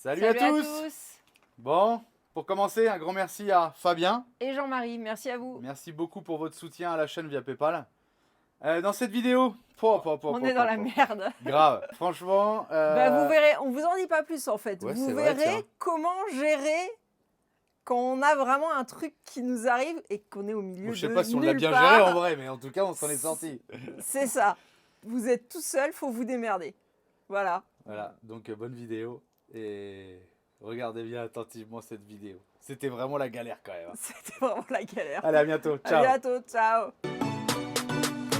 Salut à tous. Bon, pour commencer, un grand merci à Fabien. Et Jean-Marie, merci à vous. Merci beaucoup pour votre soutien à la chaîne via Paypal. Dans cette vidéo, on est dans la merde. Grave, franchement. Vous verrez, on vous en dit pas plus en fait. Ouais, vous vrai, verrez comment gérer quand on a vraiment un truc qui nous arrive et qu'on est au milieu de je sais pas si on l'a bien part. géré en vrai, mais en tout cas, on s'en est sorti. C'est ça. Vous êtes tout seul, faut vous démerder. Voilà. Voilà, donc bonne vidéo et regardez bien attentivement cette vidéo. C'était vraiment la galère quand même. C'était vraiment la galère. Allez, à bientôt. Ciao. À bientôt. Ciao.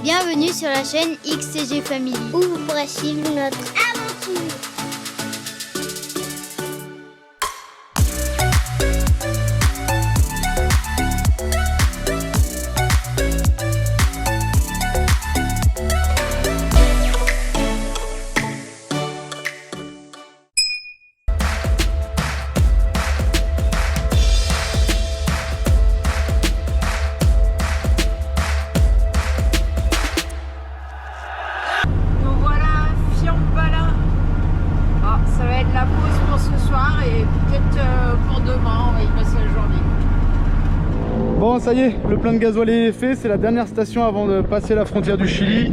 Bienvenue sur la chaîne XCG Family, où vous pourrez suivre notre aventure. La pause pour ce soir et peut-être pour demain, on va y passer la journée. Bon, ça y est, le plein de gasoil est fait. C'est la dernière station avant de passer la frontière du Chili.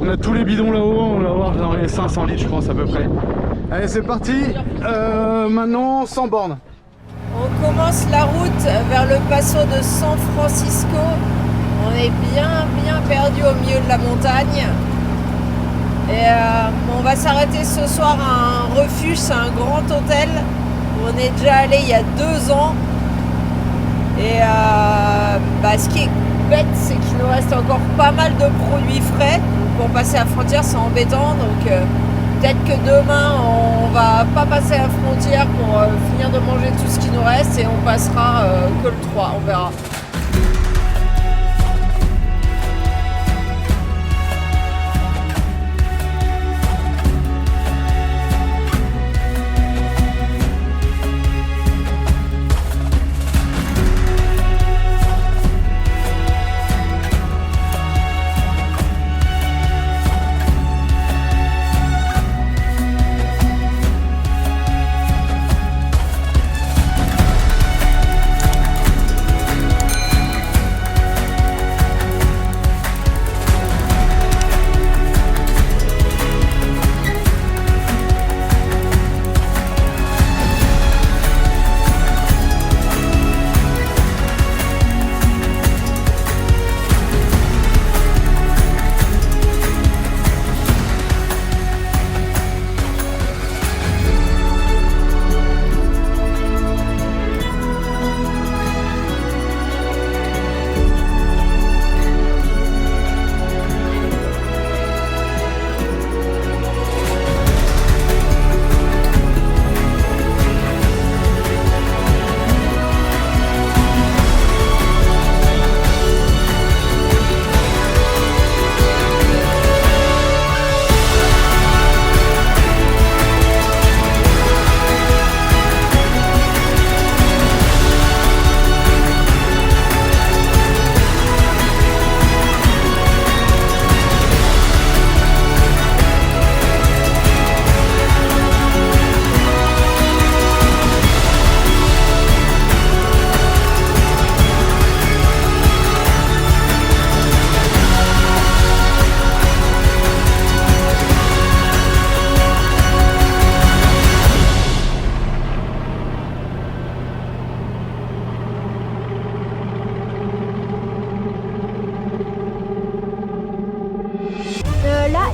On a tous les bidons là-haut, on va avoir dans les 500 litres, je pense, à peu près. Allez, c'est parti. Maintenant, 100 bornes. On commence la route vers le passo de San Francisco. On est bien perdu au milieu de la montagne. Et on va s'arrêter ce soir à un refuge, c'est un grand hôtel où on est déjà allé il y a 2 ans. Et ce qui est bête, c'est qu'il nous reste encore pas mal de produits frais. Pour passer la frontière, c'est embêtant. Donc peut-être que demain, on va pas passer la frontière pour finir de manger tout ce qui nous reste et on passera que le 3, on verra.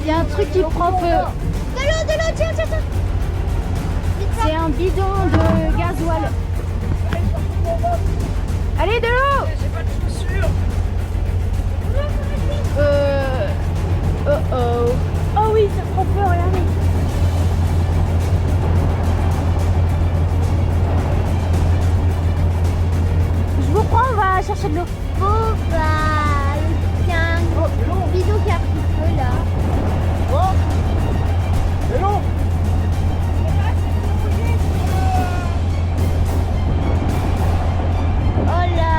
Il y a un truc qui prend feu. De l'eau, tiens. C'est un bidon de gasoil. Allez, de l'eau. J'ai pas de chaussures. Oh oui, ça prend feu, regardez. Je vous prends, on va chercher de l'eau. Bon, il y a un bidon qui a pris feu là. C'est long. Oh là.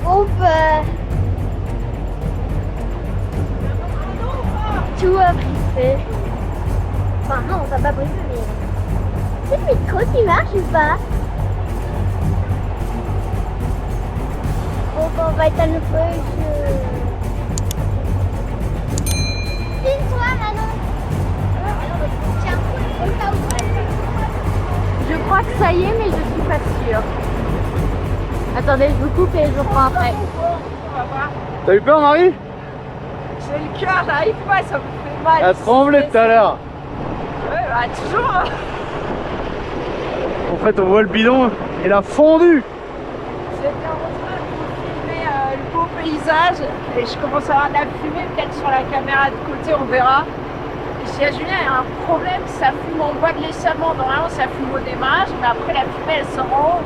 Bon tout brisé. Enfin non, on va pas briser, mais... C'est le micro qui marche ou pas? Bon, on va éteindre le feu. Filme-toi, Manon. Tiens, je crois que ça y est, mais je suis pas sûre. Attendez, je vous coupe et je reprends après. On va voir. T'as eu peur, Marie? J'ai le cœur, j'arrive pas, ça me fait mal. Elle tremblait tout à l'heure. Ouais, bah toujours. Hein. En fait, on voit le bidon, il a fondu. J'étais en train de filmer le beau paysage et je commence à avoir de la fumée, peut-être sur la caméra de côté, on verra. Et je dis à Julien, il y a un problème, ça fume en bas de l'échappement. Normalement, ça fume au démarrage, mais après la fumée, elle sort en haut.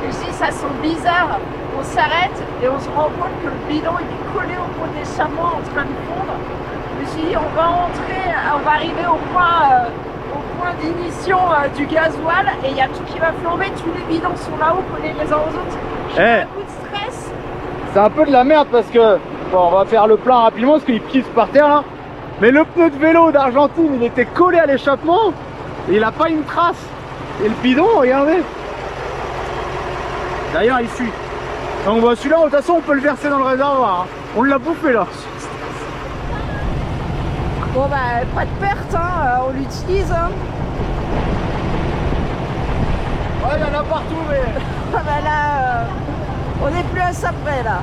Et je dis, ça sent bizarre. On s'arrête et on se rend compte que le bidon il est collé au pot d'échappement en train de fondre. Je me suis dit, on va entrer, on va arriver au point d'ignition du gasoil et il y a tout qui va flamber, tous les bidons sont là-haut collés les uns aux autres. J'ai un coup de stress. C'est un peu de la merde parce que, bon, on va faire le plein rapidement parce qu'il pisse par terre là. Mais le pneu de vélo d'Argentine, il était collé à l'échappement et il a pas une trace. Et le bidon, regardez. D'ailleurs, il fuit. Donc bah, celui-là, de toute façon, on peut le verser dans le réservoir. Hein. On l'a bouffé là. Bon bah, pas de perte, hein, on l'utilise. Hein. Ouais, il y en a partout, mais... Ah bah là, on n'est plus à ça près là.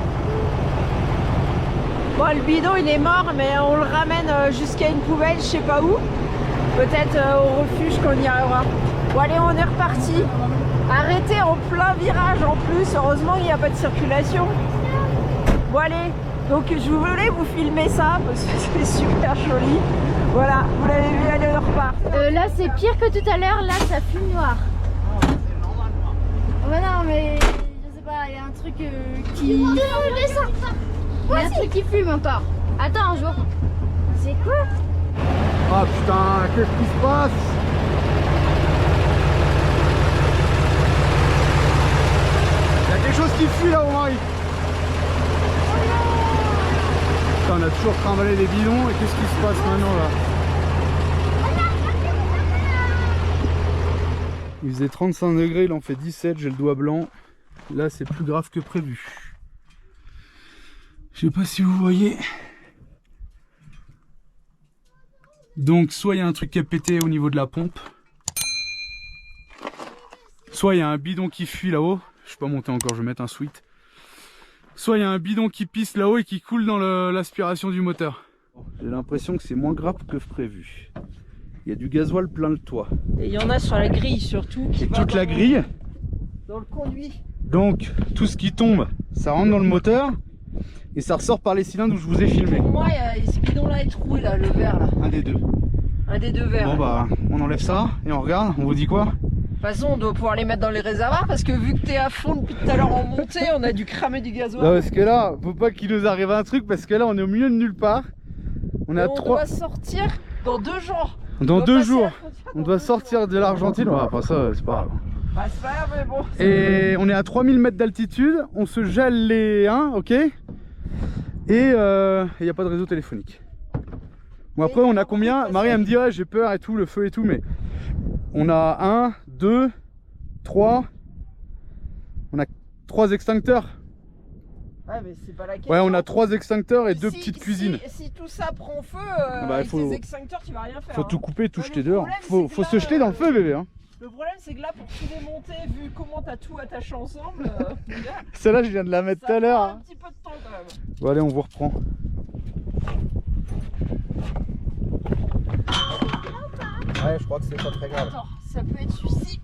Bon, le bidon il est mort, mais on le ramène jusqu'à une poubelle, je sais pas où. Peut-être au refuge qu'on y arrivera. Bon allez, on est reparti. Arrêtez en plein virage en plus, heureusement il n'y a pas de circulation. Bon allez, donc je voulais vous filmer ça parce que c'est super joli. Voilà, vous l'avez vu, allez on repart. Là c'est pire que tout à l'heure, là ça fume noir. Ouais non mais je sais pas, il y a un truc qui... Il y a un truc qui fume encore. Attends un jour. C'est quoi? Ah putain, qu'est-ce qui se passe? Il y a quelque chose qui fuit là, Marie. Putain, on a toujours trimballé les bidons et qu'est-ce qui se passe maintenant là? Il faisait 35 degrés, il en fait 17, j'ai le doigt blanc. Là c'est plus grave que prévu. Je sais pas si vous voyez. Donc soit il y a un truc qui a pété au niveau de la pompe. Soit il y a un bidon qui fuit là-haut. Je suis pas monté encore, je vais mettre un sweat. Soit il y a un bidon qui pisse là-haut et qui coule dans l'aspiration du moteur. J'ai l'impression que c'est moins grave que prévu. Il y a du gasoil plein le toit. Et il y en a sur la grille surtout. Et toute la grille. Dans le conduit. Donc tout ce qui tombe, ça rentre dans le moteur. Et ça ressort par les cylindres où je vous ai filmé. Pour moi, ce bidon-là est troué, là, le vert, là. Un des deux. Un des deux verts. Bon bah, on enlève ça et on regarde. On vous dit quoi? De toute façon, on doit pouvoir les mettre dans les réservoirs parce que vu que t'es à fond depuis tout à l'heure en montée, on a dû cramer du gasoil. Non, parce que là, faut pas qu'il nous arrive un truc parce que là, on est au milieu de nulle part. On est à 3... doit sortir dans 2 jours. Dans 2 jours. On doit sortir de l'Argentine. Ouais, après ça, c'est pas grave. Bah, c'est pas grave, mais bon. Et on est à 3000 mètres d'altitude. On se gèle les 1, ok? Et il n'y a pas de réseau téléphonique. Bon après on a combien? Marie elle me dit ouais j'ai peur et tout, le feu et tout, mais on a 1, 2, 3. On a 3 extincteurs. Ouais mais c'est pas la question. Ouais on a 3 extincteurs et 2 si, petites cuisines. Si tout ça prend feu, bah, avec faut, tes extincteurs tu vas rien faire. Faut hein. tout couper, tout Ouais, jeter dehors. Faut là, se jeter dans le feu bébé hein. Le problème c'est que là pour tout démonter, vu comment t'as tout attaché ensemble, celle-là je viens de la mettre tout à l'heure. un petit peu de temps quand même. Bon allez on vous reprend. Ouais je crois que c'est pas très grave. Attends, ça peut être celui-ci.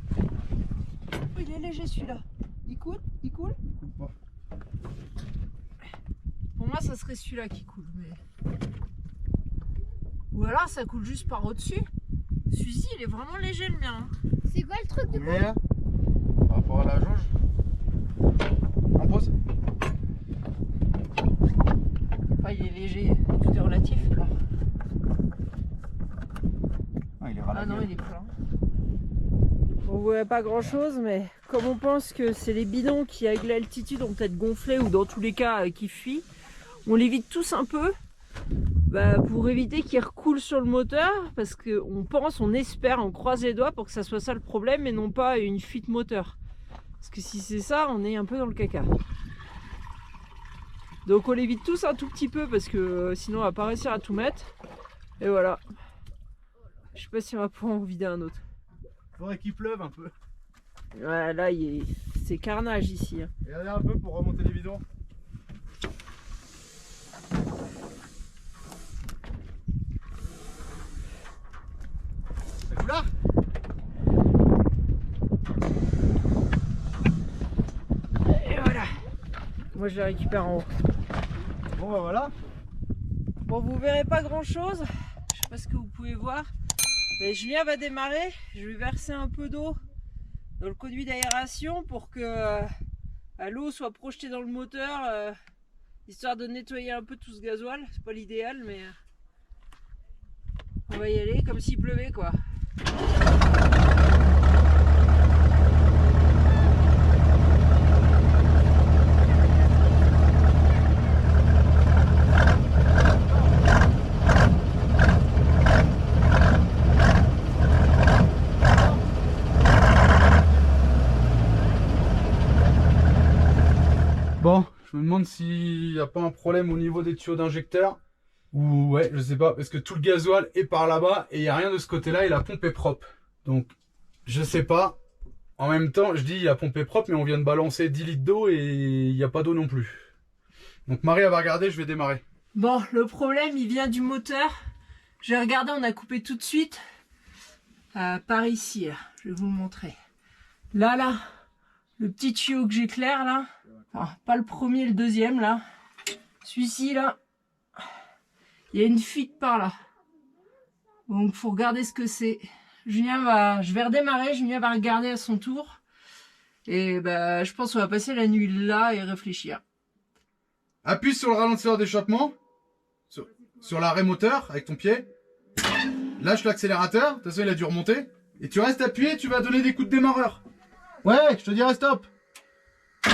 Il est léger celui-là. Il coule? Il coule? Pour moi ça serait celui-là qui coule. Mais... Ou alors ça coule juste par au-dessus. Celui-ci il est vraiment léger le mien. C'est quoi le truc de Mais là, par rapport à la jauge, on pose. Enfin il est léger, tout est relatif alors. Ah, il est Ah non il est plein. On voit pas grand chose mais comme on pense que c'est les bidons qui avec l'altitude ont peut-être gonflé ou dans tous les cas qui fuient, on les vide tous un peu Bah, pour éviter qu'il recoule sur le moteur, parce qu'on pense, on espère, on croise les doigts pour que ça soit ça le problème et non pas une fuite moteur. Parce que si c'est ça, on est un peu dans le caca. Donc on l'évite tous un tout petit peu parce que sinon on va pas réussir à tout mettre. Et voilà. Je sais pas si on va pouvoir en vider un autre. Faudrait qu'il pleuve un peu. Ouais, là c'est carnage ici. Hein. Regardez un peu pour remonter les bidons. Là et voilà. Moi je les récupère en haut. Bon bah voilà. Bon, vous verrez pas grand chose. Je sais pas ce que vous pouvez voir. Mais Julien va démarrer. Je vais verser un peu d'eau dans le conduit d'aération pour que l'eau soit projetée dans le moteur, histoire de nettoyer un peu tout ce gasoil. C'est pas l'idéal, mais on va y aller comme s'il pleuvait quoi. Bon, je me demande s'il n'y a pas un problème au niveau des tuyaux d'injecteur. Ou ouais, je sais pas, parce que tout le gasoil est par là-bas et il n'y a rien de ce côté-là et la pompe est propre. Donc, je sais pas. En même temps, je dis la pompe est propre, mais on vient de balancer 10 litres d'eau et il n'y a pas d'eau non plus. Donc Marie elle va regarder, je vais démarrer. Bon, le problème il vient du moteur. J'ai regardé, on a coupé tout de suite. Par ici, là. Je vais vous montrer. Là, le petit tuyau que j'éclaire là. Enfin, pas le premier, le deuxième là. Celui-ci là. Il y a une fuite par là. Donc faut regarder ce que c'est. Je vais redémarrer, Julien va regarder à son tour. Et bah, je pense qu'on va passer la nuit là et réfléchir. Appuie sur le ralentisseur d'échappement. Sur l'arrêt moteur avec ton pied. Lâche l'accélérateur. De toute façon, il a dû remonter. Et tu restes appuyé, tu vas donner des coups de démarreur. Ouais, je te dirai stop. Hop.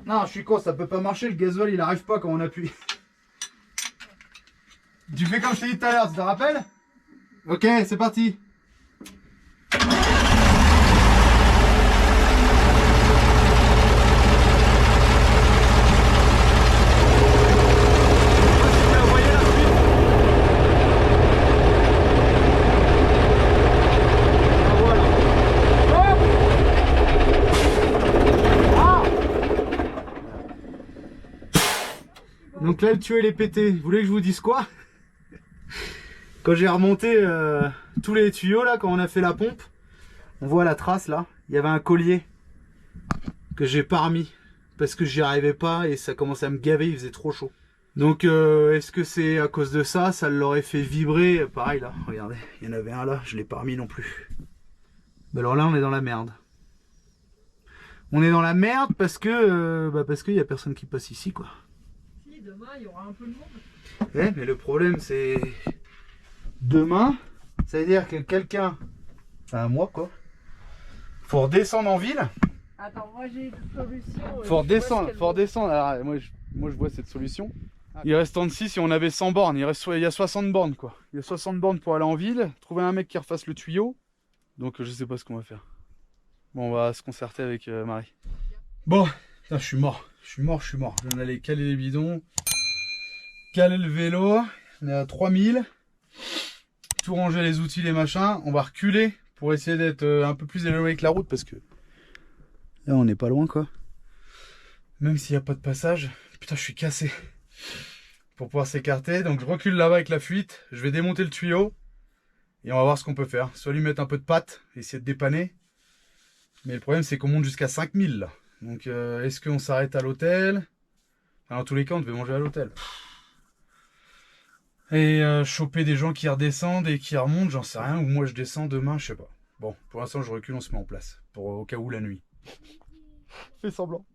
Non, je suis con, ça peut pas marcher. Le gasoil, il arrive pas quand on appuie. Tu fais comme je t'ai dit tout à l'heure, tu te rappelles? Ok, c'est parti. Donc là le tuyau il est pété, vous voulez que je vous dise quoi? Quand j'ai remonté tous les tuyaux là, quand on a fait la pompe, on voit la trace là, il y avait un collier que j'ai pas remis parce que j'y arrivais pas et ça commençait à me gaver, il faisait trop chaud. Donc est-ce que c'est à cause de ça, ça l'aurait fait vibrer? Pareil là, regardez, il y en avait un là, je l'ai pas remis non plus. Bah alors là on est dans la merde. On est dans la merde parce que y a personne qui passe ici quoi. Demain, il y aura un peu de monde. Ouais, mais le problème, c'est... Demain, ça veut dire que quelqu'un... Enfin, moi, quoi. Faut redescendre en ville. Attends, moi j'ai une solution. Faut redescendre. Alors, moi, je vois cette solution. Il reste 36 si on avait 100 bornes. Il y a 60 bornes, quoi. Il y a 60 bornes pour aller en ville. Trouver un mec qui refasse le tuyau. Donc, je sais pas ce qu'on va faire. Bon, on va se concerter avec Marie. Bon, putain, je suis mort. Je viens d'aller caler les bidons, caler le vélo, on est à 3000, tout ranger les outils, les machins. On va reculer pour essayer d'être un peu plus éloigné avec la route parce que là on n'est pas loin quoi. Même s'il n'y a pas de passage, putain je suis cassé. Pour pouvoir s'écarter, donc je recule là-bas avec la fuite, je vais démonter le tuyau et on va voir ce qu'on peut faire. Soit lui mettre un peu de pâte, essayer de dépanner. Mais le problème c'est qu'on monte jusqu'à 5000 là. Donc est-ce qu'on s'arrête à l'hôtel? Enfin, dans tous les cas on devait manger à l'hôtel. Et choper des gens qui redescendent et qui remontent, j'en sais rien. Ou moi je descends demain, je sais pas. Bon, pour l'instant je recule, on se met en place. Pour au cas où la nuit. Fais semblant.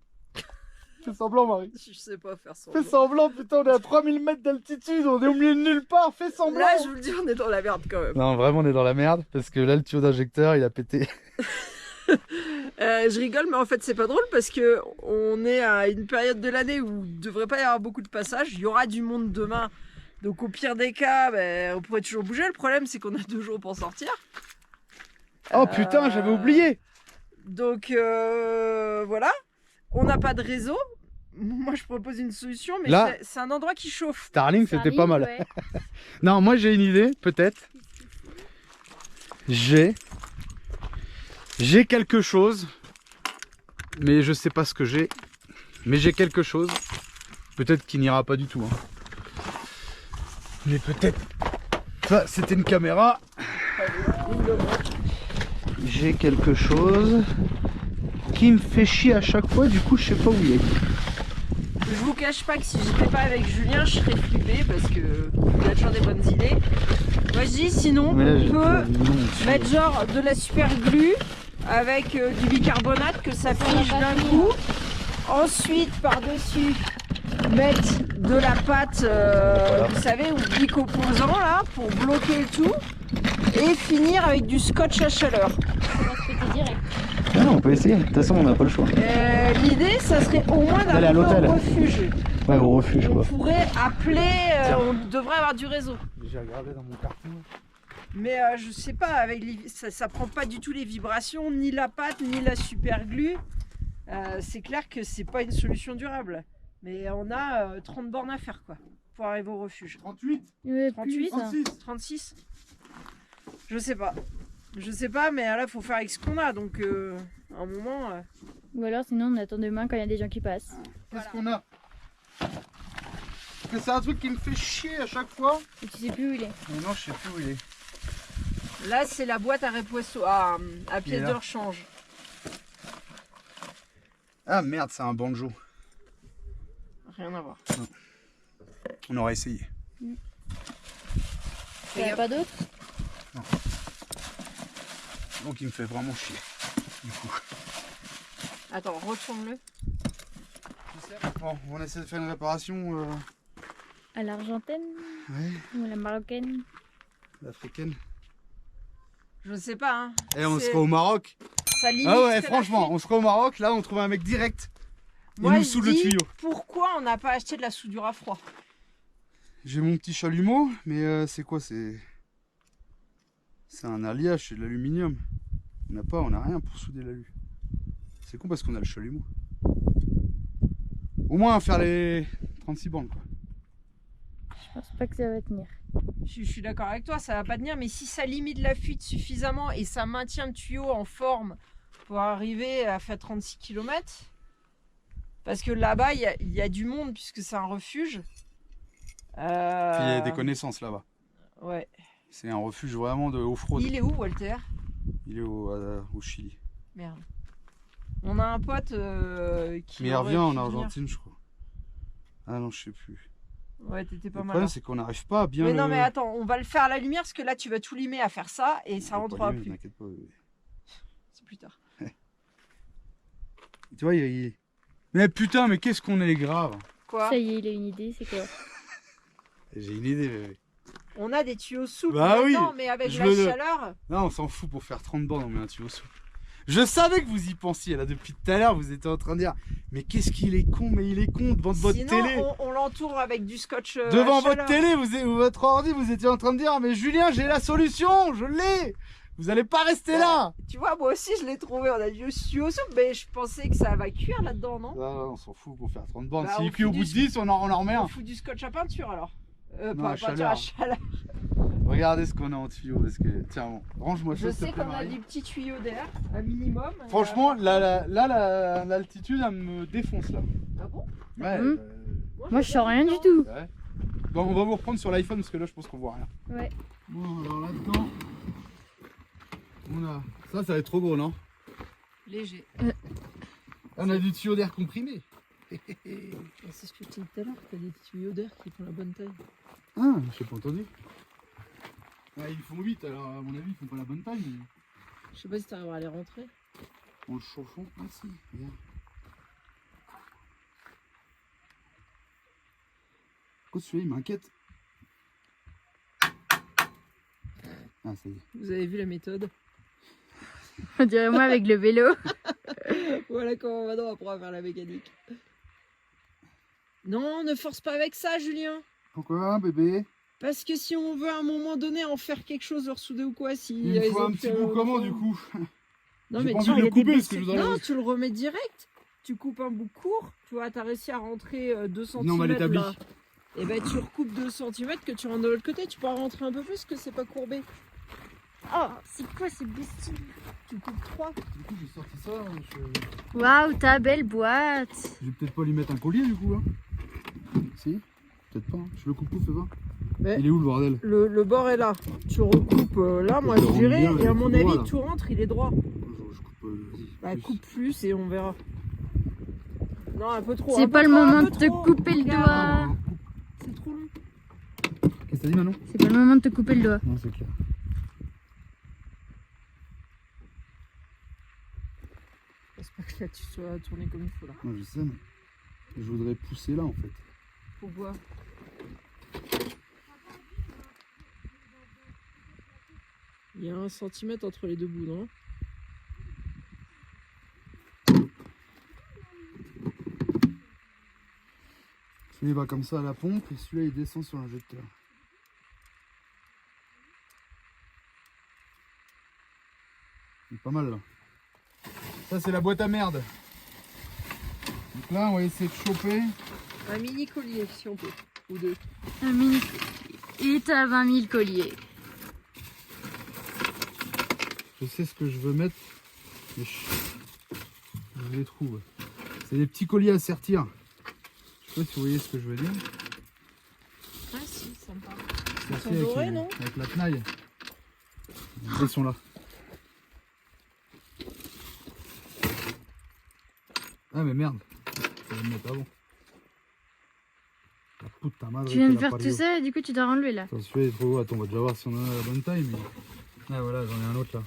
Fais semblant Marie. Je sais pas faire semblant. Fais semblant, putain, on est à 3000 mètres d'altitude, on est au milieu de nulle part, fais semblant. Là je vous le dis, on est dans la merde quand même. Non vraiment on est dans la merde parce que là le tuyau d'injecteur il a pété. Je rigole, mais en fait, c'est pas drôle parce que on est à une période de l'année où il devrait pas y avoir beaucoup de passages. Il y aura du monde demain. Donc, au pire des cas, on pourrait toujours bouger. Le problème, c'est qu'on a 2 jours pour sortir. Oh putain, j'avais oublié. Donc, voilà. On n'a pas de réseau. Moi, je propose une solution, mais Là, c'est un endroit qui chauffe. Starlink, c'était pas mal. Ouais. Non, moi j'ai une idée, peut-être. J'ai quelque chose, mais je sais pas ce que j'ai. Mais j'ai quelque chose, peut-être qui n'ira pas du tout. Hein. Mais peut-être. Ça, c'était une caméra. J'ai quelque chose qui me fait chier à chaque fois. Du coup, je sais pas où il est. Je vous cache pas que si j'étais pas avec Julien, je serais flippée parce que il a toujours des bonnes idées. Moi je dis sinon Mais là, on j'ai pas peut vu, non. mettre genre de la super glue avec du bicarbonate que ça fige d'un coup. Ensuite par-dessus mettre de la pâte, vous savez, ou bicomposant là pour bloquer le tout. Et finir avec du scotch à chaleur. Ah non, on peut essayer. De toute façon, on n'a pas le choix. L'idée, ça serait au moins D'aller à d'arriver l'hôtel. au refuge. Ouais, au refuge On quoi. pourrait appeler, on devrait avoir du réseau. J'ai regardé dans mon carton. Mais je sais pas, avec ça prend pas du tout les vibrations, ni la pâte, ni la super glue. C'est clair que c'est pas une solution durable. Mais on a 30 bornes à faire quoi, pour arriver au refuge. 38, 38, 36. 36. Je sais pas. Je sais pas, mais là, faut faire avec ce qu'on a. Donc, à un moment. Ou alors sinon on attend demain quand il y a des gens qui passent. Qu'est-ce qu'on a? Parce que c'est un truc qui me fait chier à chaque fois. Et tu sais plus où il est. Mais non, je sais plus où il est. Là, c'est la boîte à repoisson, à pièces Il est de là. rechange. Ah merde, c'est un banjo. Rien à voir. On aurait essayé. Il n'y en a pas d'autres? Donc il me fait vraiment chier. Du coup. Attends, retourne-le. Bon, on essaie de faire une réparation À l'argentaine ou à la marocaine? africaine. Je sais pas, hein. Et on C'est- sera au Maroc. Ça limite Ah ouais, la franchement, fuite. on sera au Maroc. Là, on trouve un mec direct. Moi, il nous je saoule le dis, tuyau. pourquoi on n'a pas acheté de la soudure à froid? J'ai mon petit chalumeau, mais c'est quoi? C'est un alliage, c'est de l'aluminium. On a rien pour souder l'alu. C'est con parce qu'on a le chalumeau. Au moins faire les 36 bandes quoi. Je pense pas que ça va tenir. Je suis d'accord avec toi, ça va pas tenir, mais si ça limite la fuite suffisamment et ça maintient le tuyau en forme pour arriver à faire 36 km, parce que là-bas, il y a du monde puisque c'est un refuge. Puis il y a des connaissances là-bas. Ouais. C'est un refuge vraiment de off-road. Il est où, Walter? Il est au Chili. Merde. On a un pote qui. Mais il aurait revient pu en venir. Argentine, je crois. Ah non, je sais plus. Ouais, t'étais pas Le mal. problème, Hein. c'est qu'on n'arrive pas à bien. Mais non, le- mais attends, on va le faire à la lumière parce que là, tu vas tout limer à faire ça et ça On peut rentrera pas lui, plus. t'inquiète pas. C'est plus tard. Tu vois, mais putain, mais qu'est-ce qu'on est grave. Quoi? Ça y est, il a une idée, c'est quoi? J'ai une idée, bébé. On a des tuyaux souples. Bah oui, maintenant, mais avec je la le- chaleur. Non, on s'en fout pour faire 30 bornes, on met un tuyau souple. Je savais que vous y pensiez là depuis tout à l'heure, vous étiez en train de dire mais qu'est-ce qu'il est con, mais il est con devant votre Sinon, télé. on l'entoure avec du scotch. Devant à votre chaleur. télé, votre ordi, vous étiez en train de dire mais Julien, j'ai la solution, je l'ai. Vous allez pas rester là. Tu vois, moi aussi, je l'ai trouvé. On a du tuyau souple, mais je pensais que ça va cuire là-dedans, non? Non, on s'en fout pour faire 30 bornes. Bah, S'il on cuit au fout bout du- de 10, on en remet un. On fout du scotch à peinture alors. Non, Pas à peinture chaleur. à chaleur. Regardez ce qu'on a en tuyau parce que tiens, bon, range-moi Je ça. s'il te sais plaît, qu'on a Marie. du petit tuyau d'air, un minimum. Franchement, l'altitude, elle me défonce là. Ah bon? Ouais. Moi je sens rien du tout. Ouais. Bon, on va vous reprendre sur l'iPhone parce que là, je pense qu'on voit rien. Ouais. Bon, alors là-dedans, on a. Ça va être trop gros, non? Léger. On a du tuyau d'air comprimé. C'est ce que je t'ai dit tout à l'heure, t'as des tuyaux d'air qui font la bonne taille. Ah, j'ai pas entendu. Ouais, ils font 8, alors à mon avis, ils font pas la bonne taille. Mais... Je sais pas si t'arriveras à les rentrer. En le chauffant. Ah, si, regarde. Pourquoi celui-là, il m'inquiète? Ah, ça y est. Vous avez vu la méthode? On dirait moi avec le vélo. Voilà comment maintenant on va pouvoir faire la mécanique. Non, ne force pas avec ça, Julien. Pourquoi, bébé? Parce que si on veut à un moment donné en faire quelque chose, le ressouder ou quoi, si Il me faut un petit bout comment du coup? Non, J'ai mais pas tiens, envie de il y le a des couper, parce que je blessures. voudrais- Non, tu le remets direct. Tu coupes un bout court. Tu vois, t'as réussi à rentrer 2 cm. Non, on va l'établir. Là. Et ben tu recoupes 2 cm que tu rentres de l'autre côté. Tu peux rentrer un peu plus que c'est pas courbé. Oh, c'est quoi ces bestiles? Tu coupes 3. Du coup, j'ai sorti ça. Waouh, ta belle boîte. Je vais peut-être pas lui mettre un collier du coup. Hein. Si? Peut-être pas. Hein. Je le coupe, fais pas. Mais il est où le bordel? Le bord est là. Tu recoupes là, moi Je je le dirais. rends bien, Et à il mon est droit, avis, là. tout rentre, il est droit. Je coupe. Vas-y. Bah, plus. coupe plus et on verra. Non, un peu trop. C'est un pas peu le trop, un moment peu de te trop. couper le Regarde, doigt. C'est trop long. Qu'est-ce que t'as dit Manon? C'est pas le moment de te couper le doigt. Non, c'est clair. J'espère que là tu sois tourné comme il faut là. Non, je sais, mais je voudrais pousser là en fait. Pourquoi? Il y a 1 centimètre entre les deux bouts, non? Celui-là il va comme ça à la pompe et celui-là il descend sur l'injecteur. Il est pas mal là. Ça c'est la boîte à merde. Donc là on va essayer de choper. Un mini collier si on peut. Ou 2. Un mini. Et t'as 20 000 colliers. Je sais ce que je veux mettre. Mais je les trouve. C'est des petits colliers à sertir. Je sais pas si vous voyez ce que je veux dire. Ah si, sympa. Sertir sont dorés, non? avec la tenaille. Ils sont là. Ah mais merde. Ça va me mettre avant. La puta madre Tu viens que de la faire parió. tout ça et du coup tu dois enlever là. Attends, celui-là est trop haut. Attends, on va déjà voir si on en a la bonne taille. Mais... Ah voilà, j'en ai un autre là.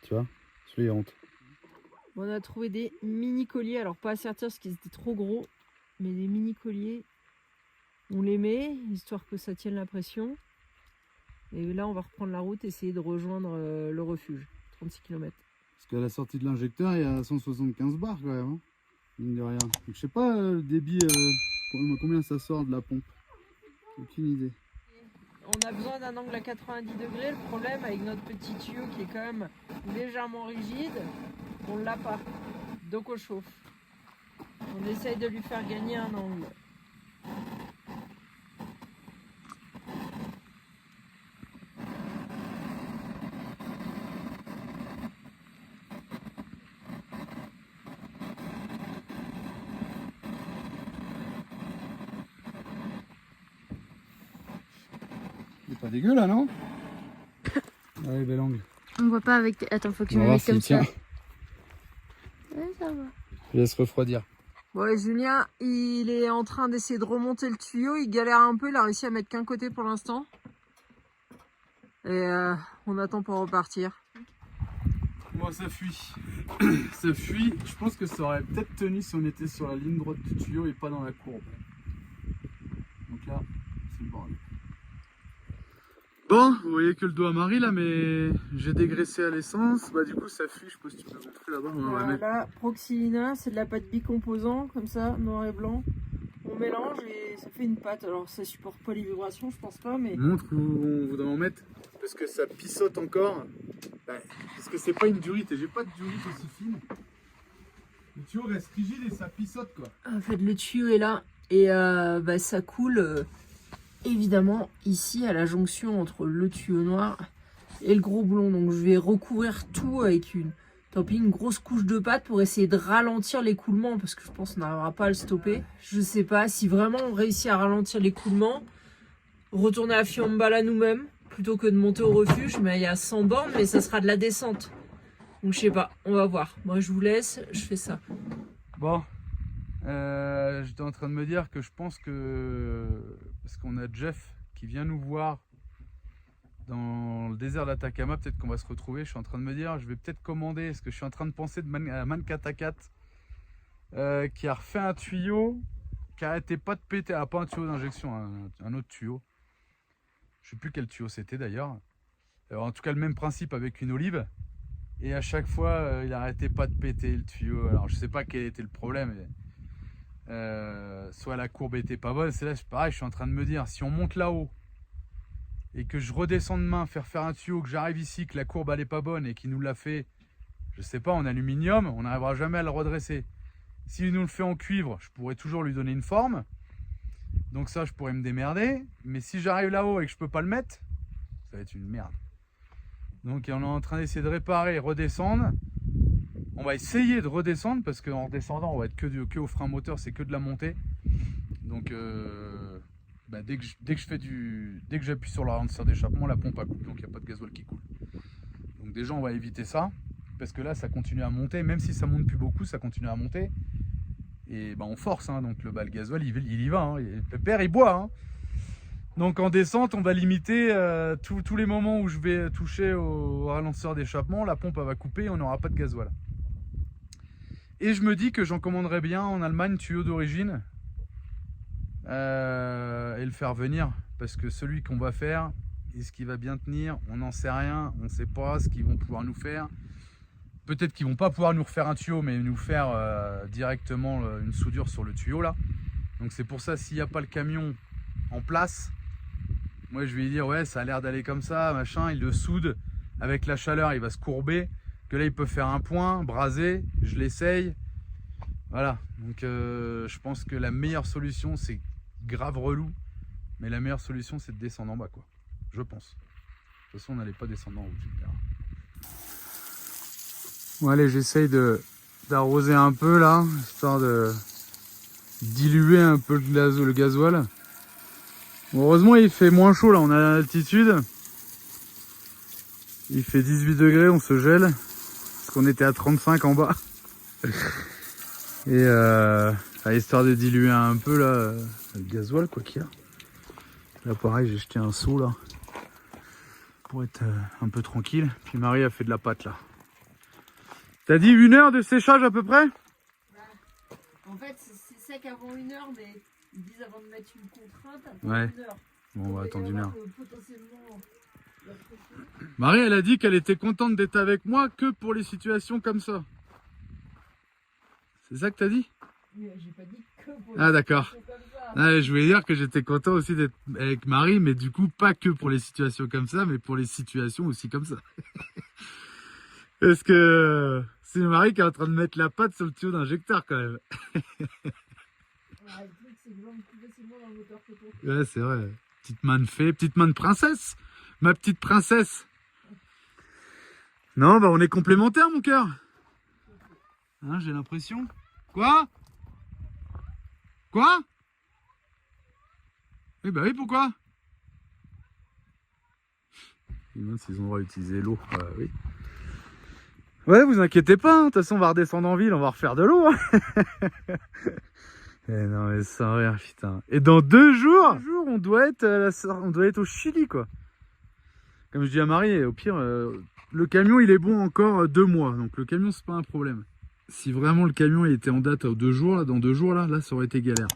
Tu vois? Celui-là il rentre. On a trouvé des mini colliers, alors pas à sertir parce qu'ils étaient trop gros, mais des mini colliers. On les met, histoire que ça tienne la pression. Et là on va reprendre la route, essayer de rejoindre le refuge, 36 km. Parce qu'à la sortie de l'injecteur, il y a 175 bars quand même. Hein, mine de rien. Donc, je sais pas le débit, combien ça sort de la pompe. Aucune idée. On a besoin d'un angle à 90 degrés. Le problème avec notre petit tuyau qui est quand même légèrement rigide, on l'a pas. Donc on chauffe. On essaye de lui faire gagner un angle. Il est pas dégueu là, non? Allez, bel angle. On voit pas avec. Attends, faut que je On me va voir mette comme s'il ça. tient. Ouais, ça va. Je laisse refroidir. Ouais, Julien, il est en train d'essayer de remonter le tuyau. Il galère un peu. Il a réussi à mettre qu'un côté pour l'instant. Et on attend pour repartir. Bon, ça fuit. Ça fuit. Je pense que ça aurait peut-être tenu si on était sur la ligne droite du tuyau et pas dans la courbe. Donc là, c'est le bordel. Bon, vous voyez que le doigt Marie là, mais j'ai dégraissé à l'essence. Bah du coup ça fuit, je sais pas si tu peux montrer là-bas. On va mettre... Voilà, Proxylina, c'est de la pâte bicomposant, comme ça, noir et blanc. On mélange et ça fait une pâte. Alors ça supporte pas les vibrations, je pense pas, mais... Montre où on voudrait en mettre. Parce que ça pissote encore. Bah, parce que c'est pas une durite et j'ai pas de durite aussi fine. Le tuyau reste rigide et ça pissote quoi. En fait, le tuyau est là et ça coule évidemment ici à la jonction entre le tuyau noir et le gros boulon. Donc je vais recouvrir tout avec une grosse couche de pâte pour essayer de ralentir l'écoulement parce que je pense qu'on n'arrivera pas à le stopper. Je sais pas si vraiment on réussit à ralentir l'écoulement, retourner à Fiambala nous-mêmes plutôt que de monter au refuge, mais il y a 100 bornes, mais ça sera de la descente. Donc je sais pas, on va voir. Moi je vous laisse, je fais ça. Bon, j'étais en train de me dire que je pense que, parce qu'on a Jeff qui vient nous voir dans le désert d'Atacama, peut-être qu'on va se retrouver. Je suis en train de me dire, je vais peut-être commander, parce que je suis en train de penser à Mankatakat, qui a refait un tuyau, qui arrêtait pas de péter, pas un tuyau d'injection, un autre tuyau. Je sais plus quel tuyau c'était d'ailleurs. En tout cas, le même principe avec une olive. Et à chaque fois, il n'arrêtait pas de péter le tuyau. Alors, je sais pas quel était le problème. Soit la courbe était pas bonne. C'est là, pareil, je suis en train de me dire, si on monte là-haut et que je redescends de main, faire un tuyau, que j'arrive ici, que la courbe elle est pas bonne et qu'il nous l'a fait, je sais pas, en aluminium, on n'arrivera jamais à le redresser. S'il nous le fait en cuivre, je pourrais toujours lui donner une forme. Donc ça, je pourrais me démerder. Mais si j'arrive là-haut et que je peux pas le mettre, ça va être une merde. Donc on est en train d'essayer de réparer et redescendre. On va essayer de redescendre parce qu'en redescendant, on va être que au frein moteur, c'est que de la montée. Donc dès que j'appuie sur le ralentisseur d'échappement, la pompe a coupé, donc il n'y a pas de gasoil qui coule. Donc déjà, on va éviter ça. Parce que là, ça continue à monter. Même si ça monte plus beaucoup, ça continue à monter. Et on force. Hein, donc le gasoil, il y va. Hein, le père, il boit. Hein. Donc en descente, on va limiter tous les moments où je vais toucher au ralentisseur d'échappement. La pompe, elle va couper et on n'aura pas de gasoil. Et je me dis que j'en commanderais bien en Allemagne, tuyau d'origine. Et le faire venir. Parce que celui qu'on va faire, est-ce qu'il va bien tenir? On n'en sait rien. On ne sait pas ce qu'ils vont pouvoir nous faire. Peut-être qu'ils vont pas pouvoir nous refaire un tuyau, mais nous faire directement une soudure sur le tuyau là. Donc c'est pour ça, s'il n'y a pas le camion en place, moi je vais lui dire ouais, ça a l'air d'aller comme ça, machin, il le soude, avec la chaleur il va se courber, que là il peut faire un point, braser, je l'essaye. Voilà, donc je pense que la meilleure solution, c'est grave relou, mais la meilleure solution c'est de descendre en bas quoi, je pense. De toute façon on n'allait pas descendre en haut, tu me diras. Bon allez, j'essaye d'arroser un peu là, histoire de diluer un peu le gasoil. Bon, heureusement il fait moins chaud là, on a l'altitude. Il fait 18 degrés, on se gèle. Parce qu'on était à 35 en bas. Et histoire de diluer un peu là, le gasoil quoi qu'il y a. Là pareil, j'ai jeté un seau là. Pour être un peu tranquille. Puis Marie a fait de la pâte là. T'as dit 1 heure de séchage à peu près? En fait, c'est sec avant 1 heure, mais ils disent avant de mettre une contrainte, attendre ouais. 1 heure. Bon, on va attendre 1 heure. Potentiellement... Marie, elle a dit qu'elle était contente d'être avec moi que pour les situations comme ça. C'est ça que t'as dit? Oui, j'ai pas dit que pour ah d'accord. Ah, je voulais dire que j'étais content aussi d'être avec Marie, mais du coup, pas que pour les situations comme ça, mais pour les situations aussi comme ça. Parce que c'est Marie qui est en train de mettre la patte sur le tuyau d'injecteur quand même. Ouais, le truc, c'est que je rentre plus facilement dans le moteur que toi. Ouais, c'est vrai. Petite main de fée, petite main de princesse. Ma petite princesse. Non, on est complémentaires, mon cœur. Hein, j'ai l'impression. Quoi? Quoi? Eh ben oui, pourquoi? Je me demande s'ils ont le droit d'utiliser l'eau. Oui. Ouais, vous inquiétez pas, hein. De toute façon on va redescendre en ville, on va refaire de l'eau. Hein. Non mais sans rire, putain. Et dans 2 jours, on doit être au Chili quoi. Comme je dis à Marie, au pire, le camion il est bon encore 2 mois, donc le camion c'est pas un problème. Si vraiment le camion il était en date dans 2 jours, là ça aurait été galère.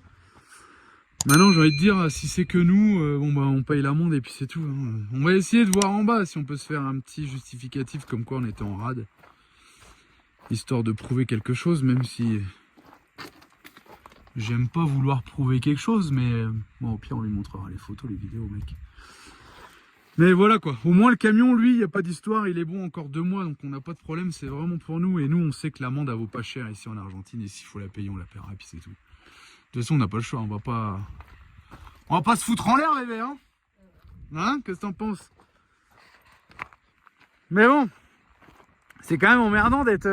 Maintenant j'ai envie de dire, si c'est que nous, on paye l'amende et puis c'est tout. Hein. On va essayer de voir en bas si on peut se faire un petit justificatif comme quoi on était en rade. Histoire de prouver quelque chose, même si j'aime pas vouloir prouver quelque chose, mais bon, au pire on lui montrera les photos, les vidéos, mec. Mais voilà quoi, au moins le camion, lui, il n'y a pas d'histoire, il est bon encore 2 mois, donc on n'a pas de problème, c'est vraiment pour nous. Et nous, on sait que l'amende, elle vaut pas cher ici en Argentine, et s'il faut la payer, on la paiera, et puis c'est tout. De toute façon, on n'a pas le choix, on va pas se foutre en l'air, bébé, hein. Hein, qu'est-ce que t'en penses? Mais bon, c'est quand même emmerdant d'être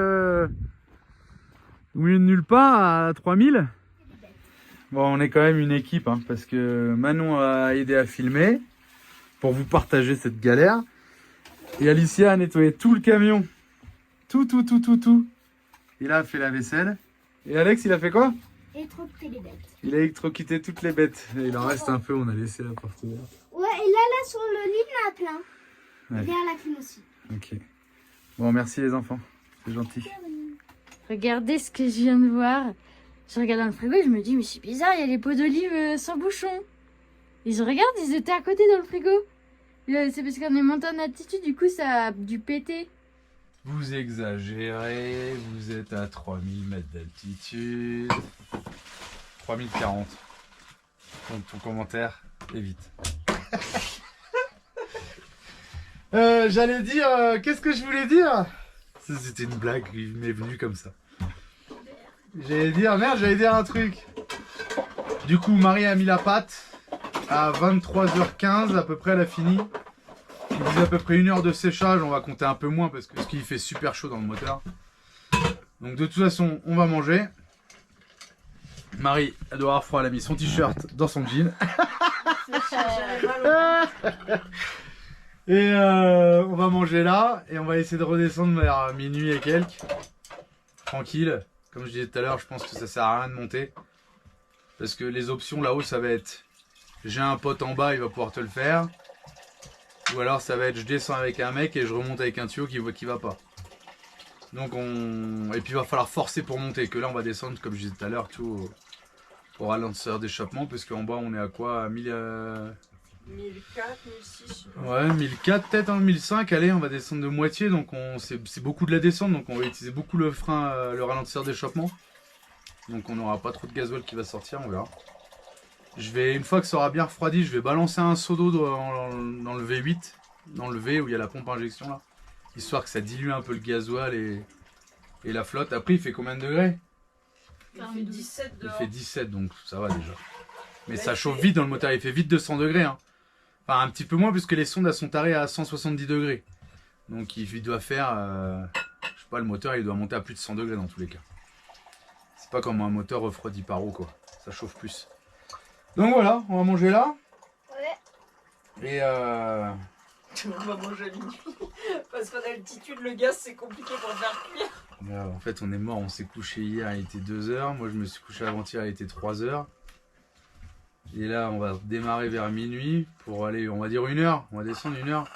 au milieu de nulle part à 3000. Bon, on est quand même une équipe, hein, parce que Manon a aidé à filmer pour vous partager cette galère. Et Alicia a nettoyé tout le camion. Tout. Il a fait la vaisselle. Et Alex, il a fait quoi? Électrocuter les bêtes. Il a électrocuté toutes les bêtes. Et il en reste un peu, on a laissé la porte ouverte. Ouais, et là, sur le lit, il y en a plein. Ouais. Et derrière la clim aussi. Ok. Bon, merci les enfants. C'est gentil. Regardez ce que je viens de voir. Je regarde dans le frigo et je me dis, mais c'est bizarre, il y a les pots d'olive sans bouchon. Et je regarde, ils étaient à côté dans le frigo. C'est parce qu'on est monté en altitude, du coup ça a dû péter. Vous exagérez, vous êtes à 3000 mètres d'altitude. 3040. Donc ton commentaire, évite. J'allais dire, qu'est-ce que je voulais dire? Ça, c'était une blague, il m'est venu comme ça. J'allais dire un truc. Du coup, Marie a mis la pâte. À 23h15 à peu près, elle a fini. Il faisait à peu près 1 heure de séchage, on va compter un peu moins parce qu'il fait super chaud dans le moteur. Donc de toute façon, on va manger. Marie, elle doit avoir froid, elle a mis son t-shirt dans son jean. Et on va manger là et on va essayer de redescendre vers minuit et quelques. Tranquille. Comme je disais tout à l'heure, je pense que ça sert à rien de monter. Parce que les options là-haut, ça va être j'ai un pote en bas, il va pouvoir te le faire. Ou alors ça va être je descends avec un mec et je remonte avec un tuyau qui va pas. Donc et puis il va falloir forcer pour monter. Que là on va descendre comme je disais tout à l'heure tout au ralentisseur d'échappement. Parce qu'en bas on est à quoi, à 1004, 1006. Ouais, 1004 peut-être, hein, 1005. Allez, on va descendre de moitié. Donc c'est beaucoup de la descente. Donc on va utiliser beaucoup le frein, le ralentisseur d'échappement. Donc on n'aura pas trop de gasoil qui va sortir, on verra. Une fois que ça aura bien refroidi, je vais balancer un seau d'eau dans le V8, dans le V où il y a la pompe injection là, histoire que ça dilue un peu le gasoil et la flotte. Après, il fait combien de degrés? Il fait 17 dehors. Il fait 17, donc ça va déjà. Mais ça chauffe vite dans le moteur, il fait vite 200 degrés. Hein. Enfin, un petit peu moins puisque les sondes elles sont tarées à 170 degrés. Donc il doit faire, je sais pas, le moteur il doit monter à plus de 100 degrés dans tous les cas. C'est pas comme un moteur refroidi par eau quoi, ça chauffe plus. Donc voilà, on va manger là. Ouais. Et On va manger à minuit. Parce qu'en altitude, le gaz c'est compliqué pour le faire cuire. en fait on est mort, on s'est couché hier, il était 2h. Moi je me suis couché avant-hier, il était 3h. Et là on va démarrer vers minuit pour aller, on va dire 1h. On va descendre 1h.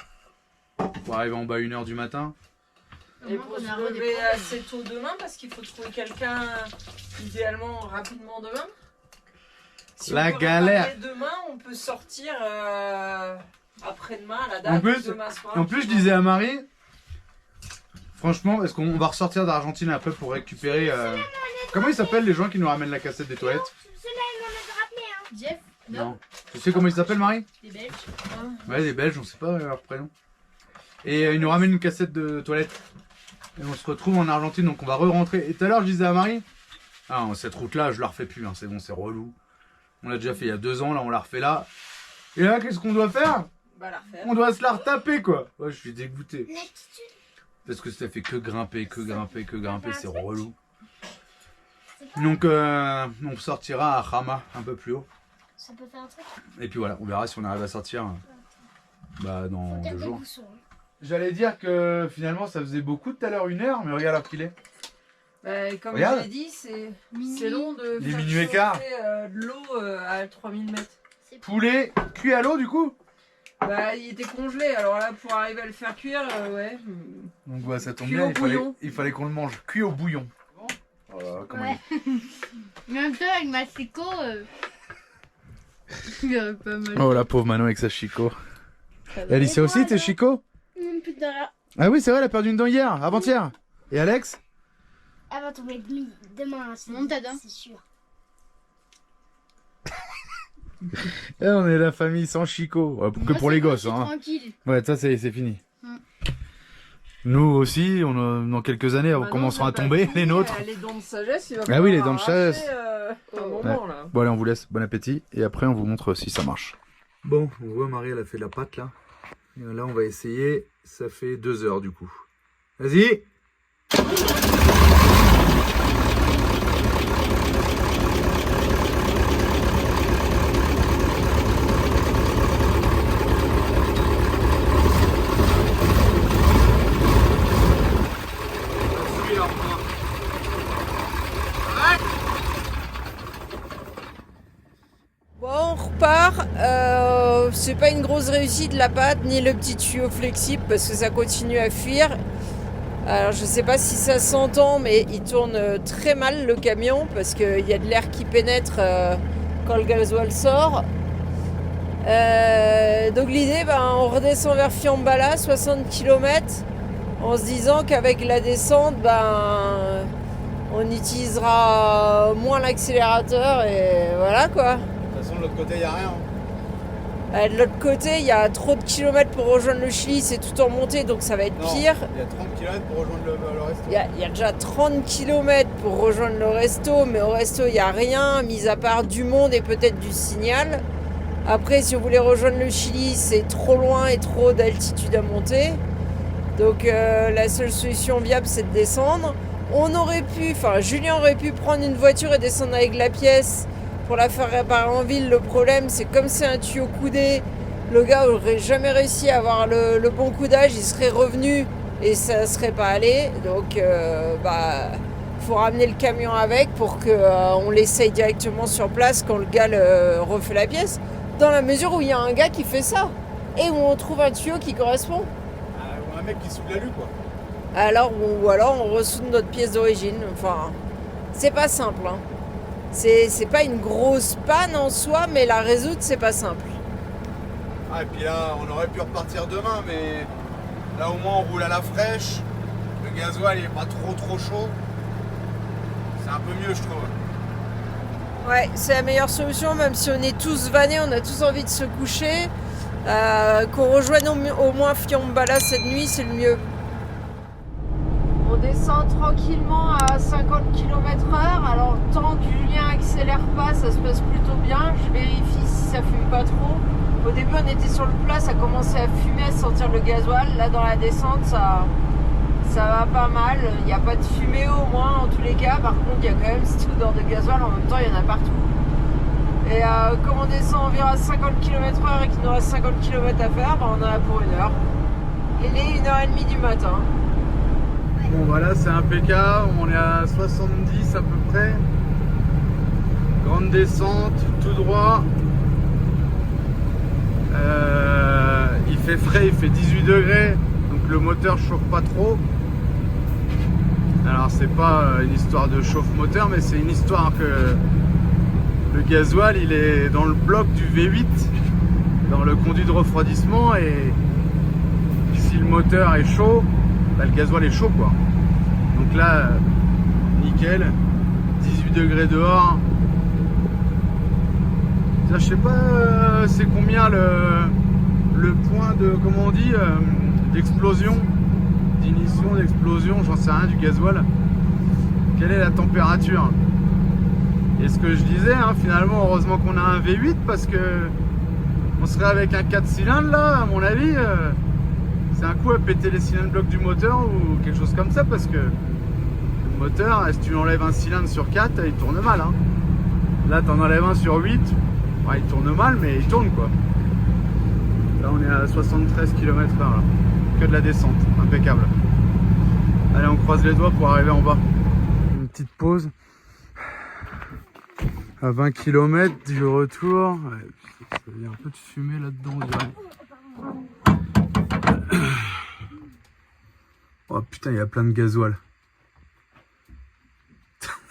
Pour arriver en bas 1h du matin. Et pour se lever assez tôt demain parce qu'il faut trouver quelqu'un idéalement rapidement demain. Si la on peut galère. Demain, on peut sortir après-demain à la date. Demain soir, en plus je disais à Marie, franchement, est-ce qu'on va ressortir d'Argentine après pour récupérer... Comment ils s'appellent les gens qui nous ramènent la cassette des toilettes? Ceux-là, ils m'en avaient rappelé, hein. Jeff? Non. Tu sais comment ils s'appellent, Marie? Des Belges. Ouais, des Belges, on sait pas leur prénom. Et ils nous ramènent une cassette de toilettes. Et on se retrouve en Argentine, donc on va re-rentrer. Et tout à l'heure, je disais à Marie, cette route-là, je la refais plus, hein, c'est bon, c'est relou. On l'a déjà fait il y a 2 ans, là on la refait là. Et là, qu'est-ce qu'on doit faire? Bah, la refaire. On doit se la retaper quoi. Ouais, je suis dégoûté. Parce que ça fait que grimper, c'est relou. Donc on sortira à Jama, un peu plus haut. Ça peut faire un truc. Et puis voilà, on verra si on arrive à sortir dans 2 jours. Boussons, hein. J'allais dire que finalement ça faisait beaucoup tout à l'heure 1h, mais regarde l'heure qu'il est. Comme Regarde. je l'ai dit, c'est long de Les faire minuit et quart. chauffer, de l'eau à 3000 mètres. Poulet cuit à l'eau du coup? Bah, il était congelé, alors là, pour arriver à le faire cuire, ouais. Donc ouais, ça tombe Cuit bien, au bouillon. il fallait qu'on le mange cuit au bouillon. Voilà, comment Ouais. Même toi avec ma Chico, il y avait pas mal. Oh la pauvre Manon avec sa Chico. Alicia aussi, t'es Chico? Putain, Ah oui, c'est vrai, elle a perdu une dent hier, avant-hier. Et Alex? elle va tomber demain, c'est sûr. Et on est la famille sans Chico. Ouais, que pour les gosses, hein. Tranquille. Ouais, ça c'est fini. Nous aussi, dans quelques années, on Bah non, commencera à c'est pas tomber, fini, les nôtres. Les dents de sagesse, il va Ah oui, les falloir dents de sagesse. arracher, un moment, là. Bon allez, on vous laisse, bon appétit. Et après, on vous montre si ça marche. Bon, on voit Marie, elle a fait la pâte là. Et là, on va essayer. Ça fait 2 heures du coup. Vas-y! Bon, on repart. C'est pas une grosse réussite la pâte, ni le petit tuyau flexible parce que ça continue à fuir. Alors je sais pas si ça s'entend, mais il tourne très mal le camion parce qu'il y a de l'air qui pénètre quand le gasoil sort. Donc l'idée, on redescend vers Fiambala, 60 km, en se disant qu'avec la descente, on utilisera moins l'accélérateur et voilà quoi. De toute façon, de l'autre côté, il n'y a rien. De l'autre côté, il y a trop de kilomètres pour rejoindre le Chili, c'est tout en montée, donc ça va être pire. Il y a 30 km pour rejoindre le resto. Il y a déjà 30 km pour rejoindre le resto, mais au resto, il n'y a rien, mis à part du monde et peut-être du signal. Après, si vous voulez rejoindre le Chili, c'est trop loin et trop d'altitude à monter. Donc la seule solution viable, c'est de descendre. Julien aurait pu prendre une voiture et descendre avec la pièce pour la faire réparer en ville. Le problème, c'est comme c'est un tuyau coudé, le gars n'aurait jamais réussi à avoir le bon coudage, il serait revenu et ça ne serait pas allé. Donc, faut ramener le camion avec pour qu'on l'essaye directement sur place quand le gars refait la pièce. Dans la mesure où il y a un gars qui fait ça et où on trouve un tuyau qui correspond. Ou un mec qui soude l'alu, quoi. Ou alors on ressoude notre pièce d'origine. Enfin, c'est pas simple. Hein. C'est pas une grosse panne en soi, mais la résoudre, c'est pas simple. Ah, et puis là, on aurait pu repartir demain, mais là au moins on roule à la fraîche. Le gasoil il est pas trop chaud. C'est un peu mieux, je trouve. Ouais, c'est la meilleure solution, même si on est tous vannés, on a tous envie de se coucher. Qu'on rejoigne au moins Fiambala cette nuit, c'est le mieux. On descend tranquillement à 50 km/h. Alors, tant que Julien accélère pas, ça se passe plutôt bien. Je vérifie si ça fume pas trop. Au début, on était sur le plat, ça commençait à fumer, à sentir le gasoil. Là, dans la descente, ça va pas mal. Il n'y a pas de fumée au moins, en tous les cas. Par contre, il y a quand même cette odeur de gasoil. En même temps, il y en a partout. Et comme on descend environ à 50 km/h et qu'il nous reste 50 km à faire, on en a pour 1 heure. Il est 1h30 du matin. Bon voilà, c'est impeccable, on est à 70 à peu près. Grande descente, tout droit. Il fait frais, il fait 18 degrés, donc le moteur chauffe pas trop. Alors c'est pas une histoire de chauffe-moteur, mais c'est une histoire que le gasoil il est dans le bloc du V8, dans le conduit de refroidissement, et si le moteur est chaud, le gasoil est chaud quoi. Donc là, nickel, 18 degrés dehors. Je sais pas c'est combien le point de, comment on dit, d'explosion, d'ignition, d'explosion, j'en sais rien, du gasoil. Quelle est la température? Et ce que je disais, hein, finalement, heureusement qu'on a un V8 parce que on serait avec un 4 cylindres là, à mon avis. C'est un coup à péter les cylindres blocs du moteur ou quelque chose comme ça, parce que le moteur, si tu enlèves un cylindre sur 4, il tourne mal. Hein. Là, tu en enlèves un sur 8, il tourne mal, mais il tourne quoi. Là, on est à 73 km/h, là. Que de la descente, impeccable. Allez, on croise les doigts pour arriver en bas. Une petite pause. À 20 km du retour. Ouais, il y a un peu de fumée là-dedans, on dirait. Oh putain, il y a plein de gasoil.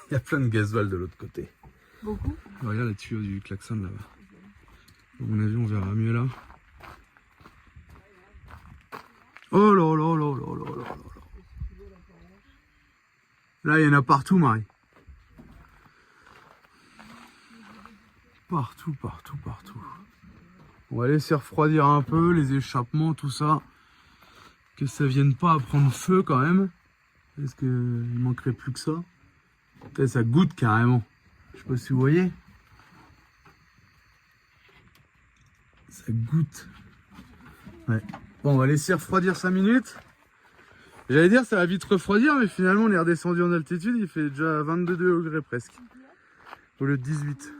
Il y a plein de gasoil de l'autre côté. Beaucoup. Regarde les tuyaux du klaxon là-bas. À mon avis, on verra mieux là. Oh là là là là là là là. Là, il y en a partout, Marie. Partout, partout, partout. On va laisser refroidir un peu les échappements, tout ça. Que ça vienne pas à prendre feu quand même. Parce qu'il manquerait plus que ça. Putain, ça goûte carrément. Je sais pas si vous voyez. Ça goûte. Ouais. Bon, on va laisser refroidir 5 minutes. J'allais dire ça va vite refroidir, mais finalement on est redescendu en altitude. Il fait déjà 22 degrés presque. Au lieu de 18.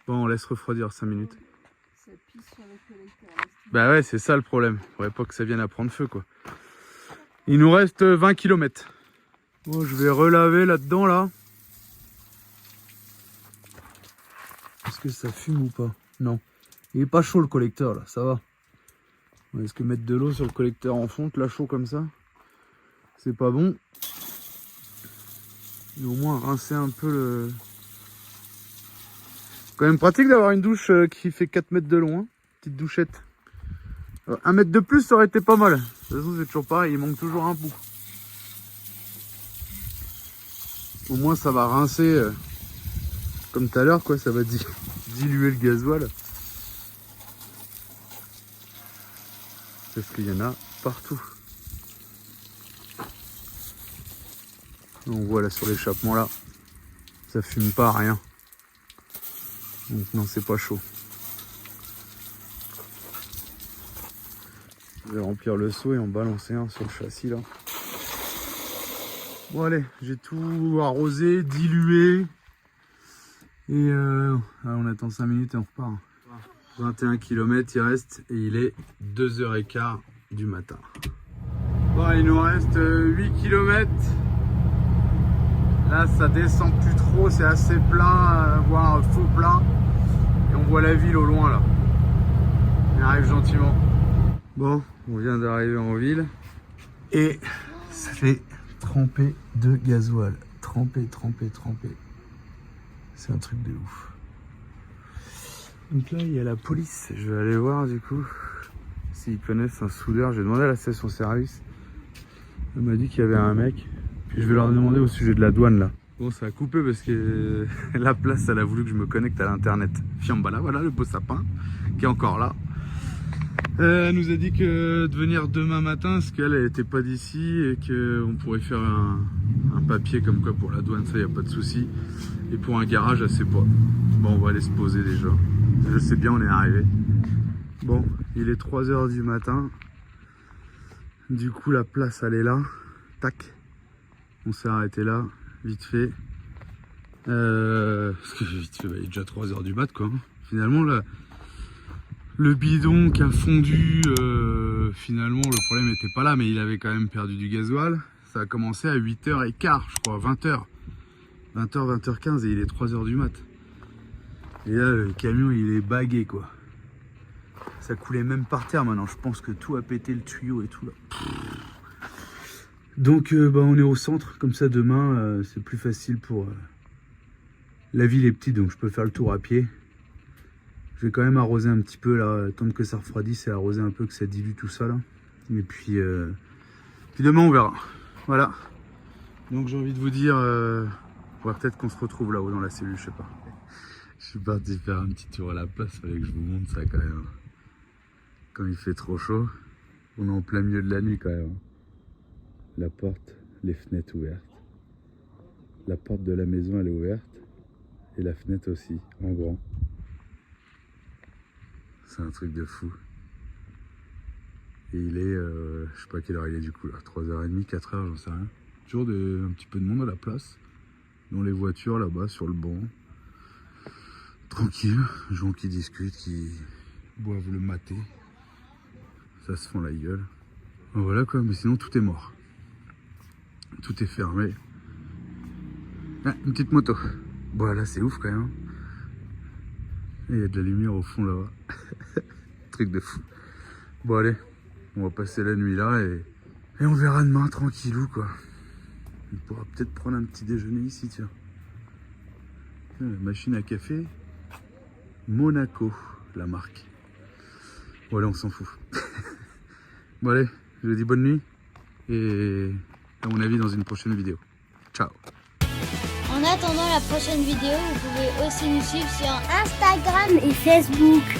Bon, on laisse refroidir 5 minutes. Ça pisse sur le collecteur. Bah ouais, c'est ça le problème. Faudrait pas que ça vienne à prendre feu quoi. Il nous reste 20 km. Bon, je vais relaver là-dedans là. Est-ce que ça fume ou pas? Non. Il est pas chaud le collecteur là, ça va. Est-ce que mettre de l'eau sur le collecteur en fonte là chaud comme ça, c'est pas bon. Et au moins rincer un peu le... Quand même pratique d'avoir une douche qui fait 4 mètres de long. Hein. petite douchette. 1 mètre de plus, ça aurait été pas mal. De toute façon, c'est toujours pareil, il manque toujours un bout. Au moins, ça va rincer comme tout à l'heure, quoi. Ça va diluer le gasoil. Parce qu'il y en a partout. On voit là sur l'échappement là, ça fume pas, rien. Donc non, c'est pas chaud. Je vais remplir le seau et en balancer un sur le châssis là. Bon allez, j'ai tout arrosé, dilué. Et on attend 5 minutes et on repart. 21 km il reste et il est 2h15 du matin. Bon, il nous reste 8 km. Là ça descend plus trop, c'est assez plein, voire faux plein. Et on voit la ville au loin là. On arrive gentiment. Bon, on vient d'arriver en ville. Et ça fait tremper de gasoil. Tremper. C'est un truc de ouf. Donc là il y a la police. Je vais aller voir du coup s'ils connaissent un soudeur. J'ai demandé à la station service. Elle m'a dit qu'il y avait un mec. Puis je vais leur demander au sujet de la douane là. Bon, ça a coupé parce que la place elle a voulu que je me connecte à l'internet. Fiambala, voilà le beau sapin qui est encore là. Elle nous a dit que de venir demain matin parce qu'elle n'était pas d'ici et qu'on pourrait faire un papier comme quoi pour la douane, ça y a pas de souci. Et pour un garage, elle sait pas. Bon, on va aller se poser déjà. Je sais bien, on est arrivé. Bon, il est 3h du matin. Du coup, la place elle est là. Tac. On s'est arrêté là, vite fait. Parce que vite fait, il est déjà 3h du mat, quoi. Finalement, là, le bidon qui a fondu, finalement, le problème n'était pas là, mais il avait quand même perdu du gasoil. Ça a commencé à 8h15, je crois, 20h. 20h15 et il est 3h du mat. Et là, le camion, il est bagué, quoi. Ça coulait même par terre maintenant. Je pense que tout a pété, le tuyau et tout, là. Donc on est au centre, comme ça demain c'est plus facile pour... La ville est petite donc je peux faire le tour à pied. Je vais quand même arroser un petit peu là, attendre que ça refroidisse et arroser un peu, que ça dilue tout ça là. Et puis demain on verra. Voilà. Donc j'ai envie de vous dire, peut-être qu'on se retrouve là-haut dans la cellule, je sais pas. Je suis parti faire un petit tour à la place, fallait que je vous montre ça quand même. Quand il fait trop chaud, on est en plein milieu de la nuit quand même. La porte, les fenêtres ouvertes. La porte de la maison elle est ouverte. Et la fenêtre aussi, en grand. C'est un truc de fou. Et il est, je sais pas quelle heure il est du coup là, 3h30, 4h, j'en sais rien. Toujours un petit peu de monde à la place. Dans les voitures là-bas, sur le banc. Tranquille, gens qui discutent, qui boivent le maté. Ça se font la gueule. Voilà quoi, mais sinon tout est mort. Tout est fermé. Ah, une petite moto. Bon là c'est ouf quand même. Et il y a de la lumière au fond là-bas. Truc de fou. Bon allez, on va passer la nuit là et on verra demain tranquillou quoi. On pourra peut-être prendre un petit déjeuner ici tiens. La machine à café Monaco, la marque. Bon allez on s'en fout. Bon allez, je vous dis bonne nuit et à mon avis dans une prochaine vidéo. Ciao. En attendant la prochaine vidéo, vous pouvez aussi nous suivre sur Instagram et Facebook.